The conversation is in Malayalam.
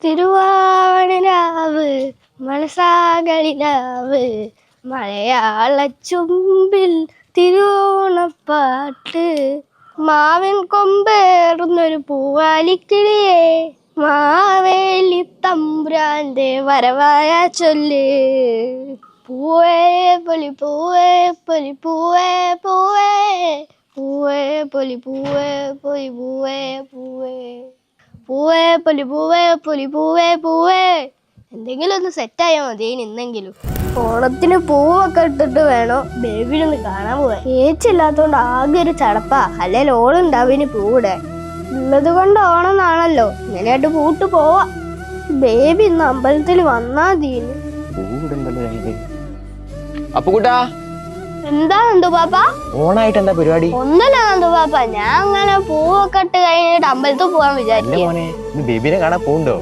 തിരുവാണിരാവ് മനസാകളിലാവ് മലയാള ചുമ്പിൽ തിരുവോണപ്പാട്ട് മാവിൻ കൊമ്പേറുന്നൊരു പൂവാലിക്കിളിയെ മാവേലി തമ്പുരാന്റെ വരവായ ചൊല്ല് പൂവേ പൊലി പൂവേ പൊലി പൂവേ പൂവേ പൂവേ പൊലി പൂവേ പൊലി പൂവേ പൂവേ പൂവേ പൊലി പൂവേ പൊലി പൂവേ പൂവേ. എന്തെങ്കിലും ഒന്ന് സെറ്റായാൽ മതി ഇന്നെങ്കിലും. ഓണത്തിന് പൂവൊക്കെ ഇട്ടിട്ട് വേണോ ബേബിനൊന്ന് കാണാൻ പോവാൻ. ഏച്ചില്ലാത്തോണ്ട് ആകെ ഒരു ചടപ്പാ. അല്ലെങ്കിൽ ഓളുണ്ടാവിന് പൂവിടാൻ. ഉള്ളത് കൊണ്ട് ഓണം എന്നാണല്ലോ, ഇങ്ങനെയായിട്ട് പൂട്ട് പോവാ. ബേബി ഇന്ന് അമ്പലത്തിൽ വന്നാ തീന്. എന്താ നന്ദുപാപ്പ? ഓണായിട്ട് എന്താ പരിപാടി? ഒന്നല്ല നന്ദുപാപ്പ, ഞാൻ അങ്ങനെ പൂവൊക്കെ ഇട്ട് കഴിഞ്ഞിട്ട് അമ്പലത്തിൽ പോവാൻ വിചാരിച്ചു. ബേബിനെ കാണാൻ പോണ്ടോ?